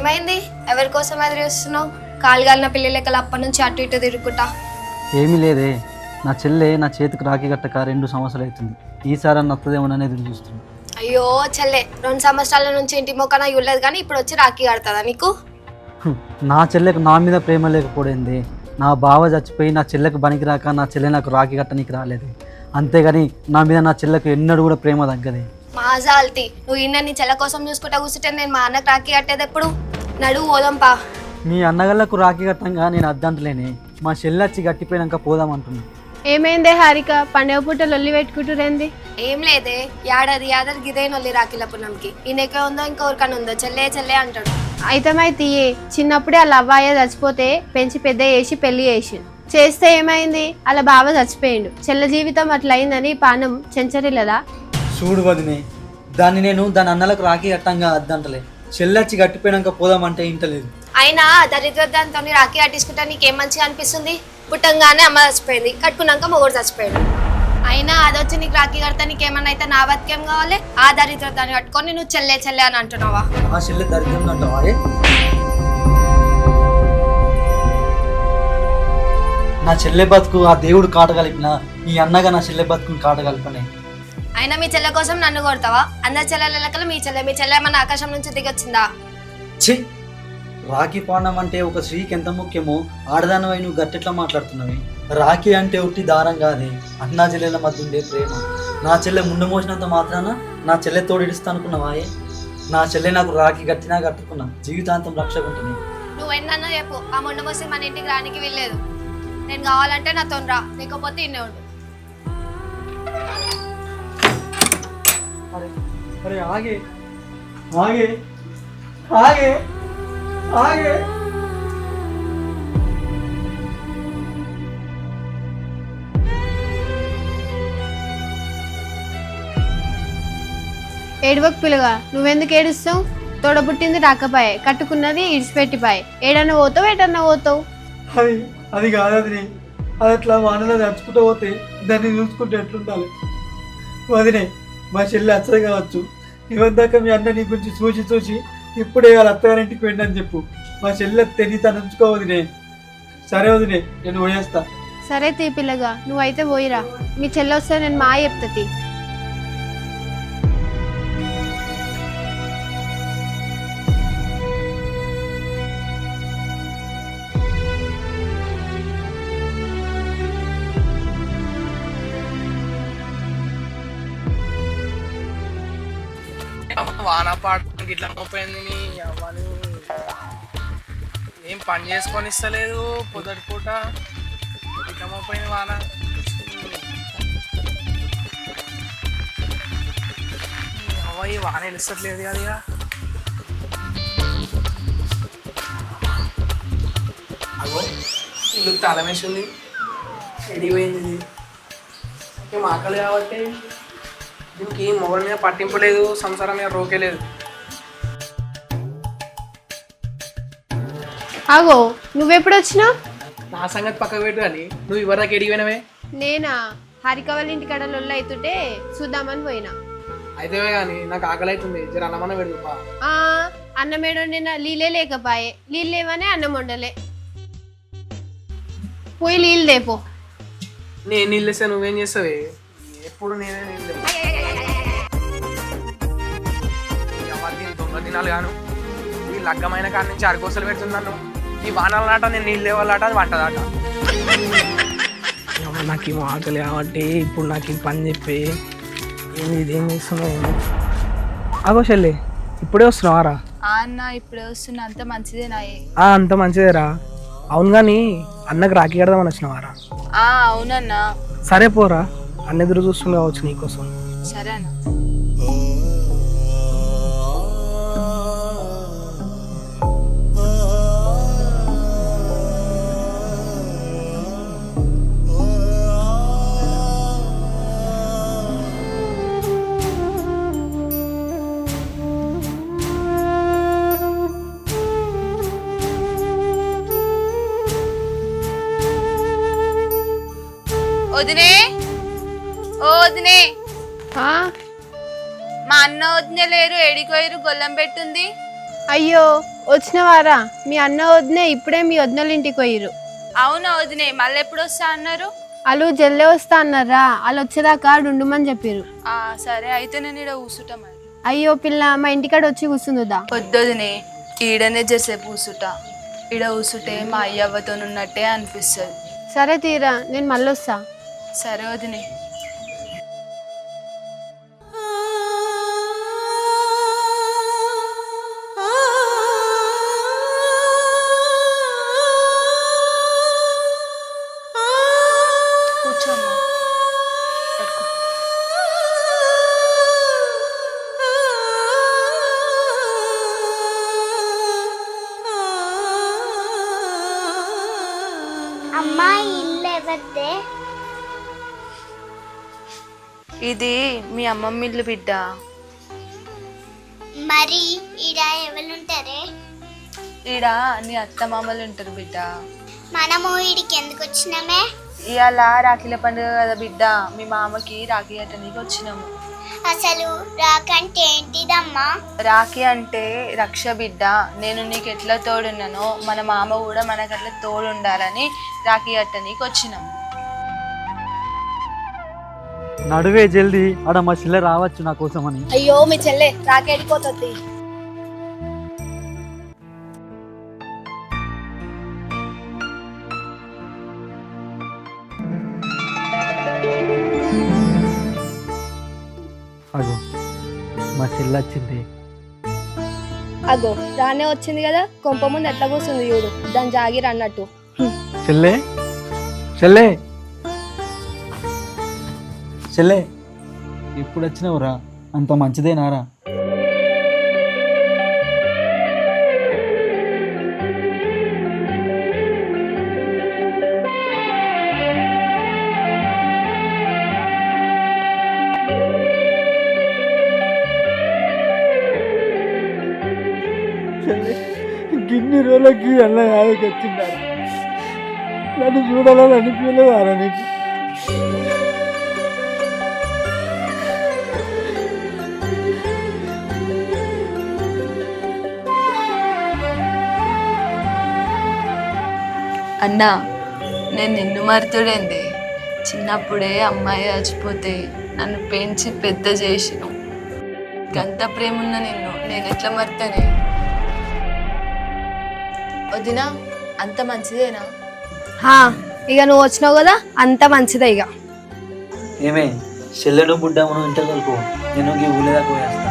ఏమైంది? ఎవరి కోసం ఎదురు చూస్తున్నావు? కాలుగాలిన పిల్లి లెక్కలు అప్పటి నుంచి అటు ఇటు తిరుగుకుంటా. ఏమీ లేదే, నా చెల్లె నా చేతికి రాఖీ కట్టక 2 సంవత్సరాలు అవుతుంది. ఈసారి అన్న వస్తుందేమోనని ఎదురు చూస్తుంది. అయ్యో చెల్లె, 2 సంవత్సరాల నుంచి ఇంటి మొక్కన ఇవ్వలేదు కానీ ఇప్పుడు వచ్చి రాఖీ కడతాదా నీకు? నా చెల్లెకు నా మీద ప్రేమ లేకపోయింది. నా బావ చచ్చిపోయి నా చెల్లెకు బనికి రాక నా చెల్లె నాకు రాఖీ కట్టనికి రాలేదు. అంతేగాని నా మీద నా చెల్లెకు ఎన్నడూ కూడా ప్రేమ తగ్గదే. మాజాల్తి, నువ్వు ఇన్న నీ చెల్ల కోసం చూసుకుంటా కూర్చుంటే నేను మా అన్నకు రాఖీ కట్టేది ఎప్పుడు? నడువు పోదాంపా. మీ అన్నగళ్ళకు రాఖీ కట్టంగా నేను అద్దంటలేనే, మా చెల్లె వచ్చి గట్టిపోయినాక పోదామంటున్నా. ఏమైందే హారిక, పండుగ పూట లొల్లి పెట్టుకుంటురేంది? ఏం లేదే, యాదరికి ఇదే నొల్లి రాఖీల పుణ్యంకి. ఈయనకే ఉందో ఇంకొకరికన్నా ఉందో చెల్లే చెల్లే అంటాడు. అయితమైతే చిన్నప్పుడే వాళ్ళ అవ్వాయ చచ్చిపోతే పెంచి పెద్ద చేసి పెళ్లి చేస్తే ఏమైంది? అలా బావ చచ్చిపోయిండు. చెల్ల జీవితం అట్లా అయిందని పానం చెంచరిల్లదా? చూడు వదినే, దాన్ని నేను దాని అన్నలకు రాఖీ కట్టంగా అద్దంటలే. చెల్లెచ్చి గట్టిపోయినాక పోదామంటే ఇంటలేదు. అయినా దరిద్రదాంతో రాఖీ కట్టించుకుంటా నీకేం మంచిగా అనిపిస్తుంది? పుట్టంగానే అమ్మ చచ్చిపోయింది, కట్టుకున్నాక మొగుడు చచ్చిపోయాడు. అయినా అదొచ్చి నీకు రాఖీ కడతా నీకేమన్నా అయితే నా బతికేం కావాలి? ఆ దరిద్రదాన్ని కట్టుకొని నువ్వు చెల్లె చెల్లె అని అంటున్నావా? ఆ చెల్లె దరిద్రం అంటావా? నా చెల్లె బతుకు ఆ దేవుడు కాట కలిపిన ఈ అన్నగా నా చెల్లె బతుకుని కాట కలిపనే. అయినా మీ చెల్లె కోసం నన్ను కొడతావా? అందరి చెల్లెల లెక్కలు మీ చెల్లె ఏమన్నా ఆకాశం నుంచి దిగొచ్చిందా? ఛీ, రాఖీ పాండం అంటే ఒక స్త్రీకి ఎంత ముఖ్యమో ఆడదానవై నువ్వు గట్టెట్లా మాట్లాడుతున్నావి? రాఖీ అంటే ఉట్టి దారం కాదే, అన్నా చెల్లెల మధ్య ఉండే ప్రేమ. నా చెల్లె ముందు మోసినంత మాత్రాన నా చెల్లె తోడిస్తా అనుకున్నావాయే? నా చెల్లె నాకు రాఖీ గట్టినా కట్టుకున్నా, జీవితాంతం రక్షకుంటుంది. నువ్వు ఎన్నన్నా చెప్పు, ఆ మొండ మోసి మన ఇంటికి రానికి వెళ్ళలేదు. నేను కావాలంటే నాతో రా, లేకపోతే ఇన్నే ఉండు. అరే ఆగే ఆగే ఆగే ఆగే. ఏడవకు పిల్లగా, నువ్వెందుకు ఏడుస్తావు? తోడబుట్టింది రాకపోయే, కట్టుకున్నది ఇడిచిపెట్టిపాయే. ఏడన్నా పోతావు ఏటన్నా పోతావు? అది కాదు, అది అట్లా వానలో నడుచుకుంటూ పోతే దాన్ని చూసుకుంటే ఎట్లుండాలి వదినే? మా చెల్లి అచ్చది కావచ్చు, ఇవందాక మీ అన్న నీ గురించి చూసి ఇప్పుడే వాళ్ళ అత్తగారింటికి వెళ్ళని చెప్పు. మా చెల్లె తెని తను ఉంచుకోవదినే. సరే వదినే, నేను పోయేస్తా. సరే తీ పిల్లగా, నువ్వైతే పోయిరా. మీ చెల్లి వస్తే నేను మా చెప్తా. వాన పాడడానికి ఇట్లా పోయింది. అవ్వని ఏం పని చేసుకొని ఇస్తలేదు, పొద్దుటి పూట ఇట్లా పోయింది వాన. అవ్వ ఈ వాన వెలుస్తట్లేదు కదా. ఇక అగో ఇల్లు తాళం వేసింది, ఎడిపోయింది. ఏం ఆకలి కాబట్టి దీనికి మొగల మీద పట్టింపు లేదు, సంసారం మీద రోకే లేదు. ఆగో, నువ్వెప్పుడు వచ్చినావు? నా సంగతి పక్కకు పెట్టు కానీ నువ్వు ఇవరికి ఎడిగిపోయినవే. నేనా? హారిక వాళ్ళ ఇంటి కడ లొల్లు అవుతుంటే చూద్దామని పోయినా. అయితే కానీ నాకు ఆకలి అవుతుంది, జర అన్నమన్న పెడుతుపా. అన్నం ఏడొండినా నీళ్ళే లేకపాయే, నీళ్ళు లేవనే అన్నం వండలే. పోయి నీళ్ళు లేపో. నేను నీళ్ళు ఇస్తే నువ్వేం చేస్తావే? ఎప్పుడు నేనే నీళ్ళు దొంగ దినాలు గాను. ఈ లగ్గమైన కాడి నుంచి అరకోసలు పెడుతున్నాను. ఈ వానలాట నేను నీళ్ళు లేవాలట, అది వంటదాట. నాకేమో ఆకలి కాబట్టి ఇప్పుడు నాకు ఈ పని చెప్పి ఏంది ఇదేం చేస్తున్నావు? అగో చెల్లి, ఇప్పుడే వస్తున్నావారా? అన్న ఇప్పుడే వస్తున్నా. అంత మంచిదేనా? అంత మంచిదేరా. అవును కానీ అన్నకు రాఖీ కడదామని వచ్చినవారా? అవునన్నా. సరే పోరా, అన్న ఎదురు చూస్తుంది కావచ్చు నీకోసం. సరే అన్న. వదినే, ఓ వదినే. మా అన్న వదిన లేరు, ఎడికోయరు, గొల్లం పెట్టుంది. అయ్యో వచ్చినవారా? మీ అన్న వదినే ఇప్పుడే మీ వదినల ఇంటికి పోయిరు. అవునా వదినే, మళ్ళీ ఎప్పుడు వస్తా అన్నారు? వాళ్ళు జల్లే వస్తా అన్నారా? వాళ్ళు వచ్చేదాకా ఉండుమని చెప్పారు. సరే అయితే నేను ఇక్కడ కూసుంటా మరి. అయ్యో పిల్ల, మా ఇంటికాడ వచ్చి కూర్చుందా? వద్దొదినే, ఈడనే జరసేపు కూసుంటా. ఈడ కూసుంటే మా అయ్యవ్వతో ఉన్నట్టే అనిపిస్తుంది. సరే తీరా, నేను మళ్ళీ వస్తా. సరే వదినే. కూర్చోమ్మా, పడుకో. అమ్మా ఇల్లు ఎవరిదే? ఇది మీ అమ్మమ్మ ఇల్లు బిడ్డ. మరి ఈడ ఎవరుంటారే? ఈడ నీ అత్త మామలు ఉంటారు బిడ్డ. మనము ఈడికి ఎందుకు వచ్చినామే? ఇవాళ రాఖీల పండుగ కదా బిడ్డ, మీ మామకి రాఖీ కట్టడానికి వచ్చినాము. అసలు రాకంటే ఏంటిదమ్మా? రాఖీ అంటే రక్ష బిడ్డ. నేను నీకు ఎట్లా తోడున్నానో మన మామ కూడా మనకు అట్లా తోడు ఉండాలని రాఖీ కట్టడానికి వచ్చినాము. నడువే జల్దీ, ఆడ మా చెల్లె రావచ్చు నా కోసం అని. అయ్యో మీ చెల్లె రాకెళ్ళిపోతుంది. అగో మా చెల్లె వచ్చింది. అగో రానే వచ్చింది కదా, కొంప ముందు ఎట్లా కూర్చుంది చూడు, దాని జాగిర్ అన్నట్టు. చెల్లె చెల్లె చెల్లె, ఇప్పుడు వచ్చినావురా? అంత మంచిదేనారా? గిన్ని రోజులకి అన్న యాదకి వచ్చిందా? నన్ను చూడాలని అనిపించలేదారా నీకు? అన్నా, నేను నిన్ను మరుతుడేంది? చిన్నప్పుడే అమ్మాయి చచ్చిపోతే నన్ను పెంచి పెద్ద చేసిను. గంత ప్రేమ ఉన్న నిన్ను నేను ఎట్లా మరుతానే? వదినా, అంత మంచిదేనా? ఇక నువ్వు వచ్చినావు కదా, అంత మంచిదే. ఇక ఏమే చెల్లెను బుడ్డమ్మను ఇంటర్ వరకు నేను ఈ ఊళ్ళేదాకా పోయేస్తా.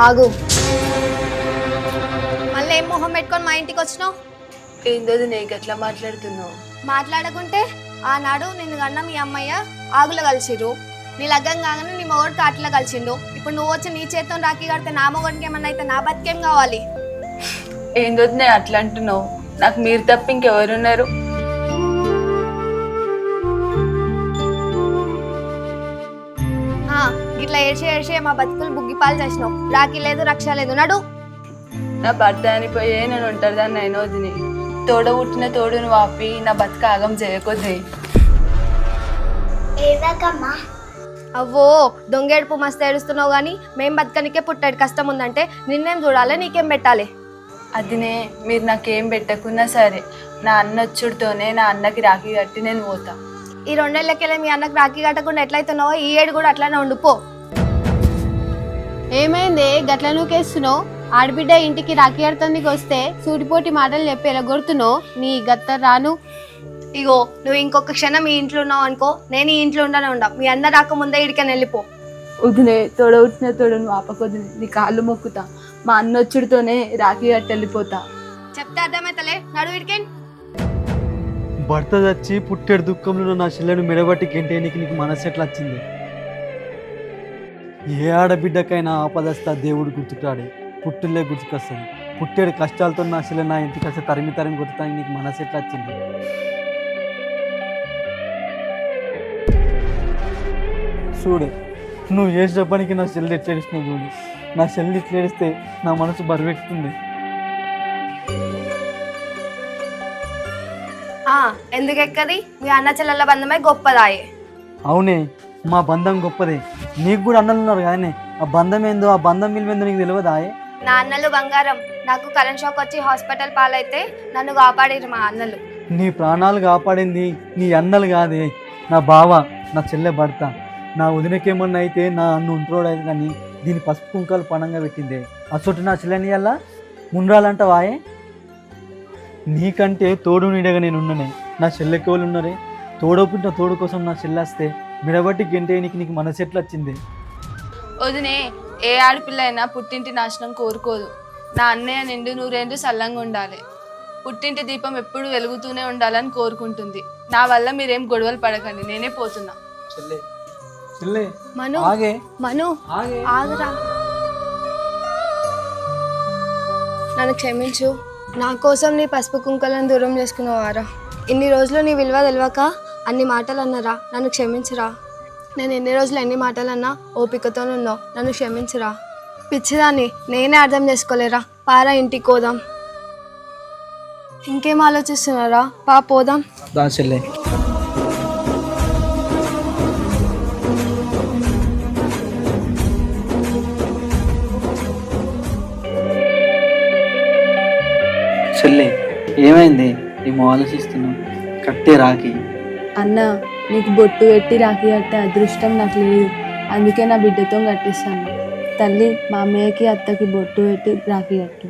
ఆగు, మళ్ళీ ఏం మొహం పెట్టుకొని మా ఇంటికి వచ్చినావు? ఏందోది నీకు ఎట్లా మాట్లాడుతున్నావు? మాట్లాడకుంటే ఆనాడు నిన్ను కన్నా మీ అమ్మయ్య ఆగులో కలిసిరు, నీ లగ్గం కాగానే నీ మొగడు కాటిలో కలిసిండు. ఇప్పుడు నువ్వు వచ్చి నీ చేత్తో రాఖీ కడితే నా మొగడికి ఏమన్నా అయితే నా బతికేం కావాలి? ఏందోది నేను అట్లా అంటున్నావు? నాకు మీరు తప్ప ఇంకెవరున్నారు? ఇట్లా ఏడ్చి మా బతుకులు బుగ్గిపాలు చేసినావు. రాఖీ లేదు, రక్ష లేదు, నడు. నా భర్త అనిపోయే నేను ఉంటారు అయినా వదిని. తోడ పుట్టిన తోడును వాపి నా బతుక ఆగం చేయకొద్ది. ఏవకమ్మా? అవ్వో దొంగేడుపు మస్తు ఏడుస్తున్నావు కానీ మేం బతకనికే పుట్టాడు కష్టం ఉందంటే నిన్నేం చూడాలి, నీకేం పెట్టాలి? అదినే, మీరు నాకేం పెట్టకున్నా సరే నా అన్న వచ్చుడితోనే నా అన్నకి రాఖీ కట్టి నేను పోతా. ఈ 2 ఏళ్ళకెళ్ళి మీ అన్నకు రాఖీ కట్టకుండా ఎట్లయితున్నావో ఈ ఏడు కూడా అట్లానే ఉండిపో. ఏమైంది గట్ల నూకేస్తున్నావు? ఆడబిడ్డ ఇంటికి రాఖీ కడతానికి వస్తే సూటిపోటి మాటలు చెప్పి ఎలగొడుతున్నావు. నీ గత్త రాను. ఇగో నువ్వు ఇంకొక క్షణం ఈ ఇంట్లో ఉన్నావు అనుకో, నేను ఈ ఇంట్లో ఉండా. మీ అన్న రాకముందే ఇడికని వెళ్ళిపో. వదినే, తోడ పుట్టిన తోడును వాపకొద్దునే, నీ కాళ్ళు మొక్కుతా. మా అన్న వచ్చుడితోనే రాఖీ కట్టి వెళ్ళిపోతా. చెప్తే అర్థమైతలే, నడు ఇడికే. భర్త చచ్చి పుట్టేడు దుఃఖంలో నా చెల్లెను మెడబట్టి గెంటేనికి నీకు మనసు ఎట్లా వచ్చింది? ఏ ఆడబిడ్డకైనా ఆపదస్తా దేవుడు గుర్తుకురాడే, పుట్టులే గుర్తుకొస్తుంది. పుట్టేడు కష్టాలతో నా చెల్లె నా ఇంటికి వస్తే తరిమి కొట్టుతానికి నీకు మనసు ఎట్లా వచ్చింది? చూడు, నువ్వు చేసిన పనికి నా చెల్లి ఎట్లా ఏడుస్తున్నావు చూడు. నా చెల్లి ఇట్లా ఏడిస్తే నా మనసు బరువెక్కుతుంది. ఎందుకు ఎక్కది? మీ అన్న చెల్లెల బంధమే గొప్పదాయే. అవునే, మా బంధం గొప్పదే. నీకు కూడా అన్నలు ఉన్నారు కానీ ఆ బంధం ఏందో, ఆ బంధం విలువేందో నీకు తెలియదాయే? నా అన్నలు బంగారం. నాకు కరెంట్ షాక్ వచ్చి హాస్పిటల్ పాలైతే నన్ను కాపాడిరు మా అన్నలు. నీ ప్రాణాలు కాపాడింది నీ అన్నలు కాదే, నా బావ, నా చెల్లె భర్త. నా వదినకేమన్నా అయితే నా అన్న ఉంటున్నాడు అయితే కానీ దీని పసుపు కుంకాలు పణంగా పెట్టిందే. అసొట్టు నా చెల్లెని అలా ముండ్రాలంటావాయే? నీకంటే తోడు నీడగా నేను ఉన్ననే. నా చెల్లెకి వాళ్ళు ఉన్నారే? తోడపుట్టిన తోడు కోసం నా చెల్లెస్తే మిడబట్టి గెంటేయనికి నీకు మనసు ఎట్లా వచ్చింది? వదినే, ఏ ఆడపిల్ల అయినా పుట్టింటి నాశనం కోరుకోదు. నా అన్నయ్య నిండు నూరేండు సల్లంగా ఉండాలి, పుట్టింటి దీపం ఎప్పుడు వెలుగుతూనే ఉండాలని కోరుకుంటుంది. నా వల్ల మీరేం గొడవలు పడకండి, నేనే పోతున్నా. చెల్లె చెల్లె మను ఆగే మను ఆగే ఆగురా. నన్ను క్షమించు. నా కోసం నీ పసుపు కుంకలను దూరం చేసుకున్నావారా? ఇన్ని రోజులు నీ విలువ తెలియక అన్ని మాటలు అన్నారా? నన్ను క్షమించురా. నేను ఎన్ని రోజులు ఎన్ని మాటలు అన్నా ఓపికతో ఉన్నావు, నన్ను క్షమించురా. పిచ్చిదాన్ని నేనే అర్థం చేసుకోలేరా. పారా, ఇంటికి పోదాం. ఇంకేం ఆలోచిస్తున్నారా? పోదాం. దా చెల్లె. చెల్లె ఏమైంది? ఏమో ఆలోచిస్తున్నావు. కట్టే రాకి. అన్న, నీకు బొట్టు పెట్టి రాఖీ కట్టే అదృష్టం నాకు లేదు, అందుకే నా బిడ్డతో కట్టిస్తాను. తల్లి, మా అమ్మయ్యకి అత్తకి బొట్టు పెట్టి రాఖీ కట్టు.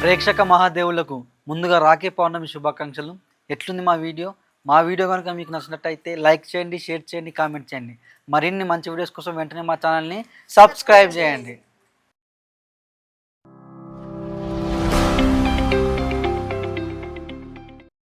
ప్రేక్షక మహాదేవులకు ముందుగా రాఖీ పౌర్ణమి శుభాకాంక్షలు. ఎట్లుంది మా వీడియో? మా వీడియో కనుక మీకు నచ్చినట్టయితే లైక్ చేయండి, షేర్ చేయండి, కామెంట్ చేయండి. మరిన్ని మంచి వీడియోస్ కోసం వెంటనే మా ఛానల్ని సబ్స్క్రైబ్ చేయండి.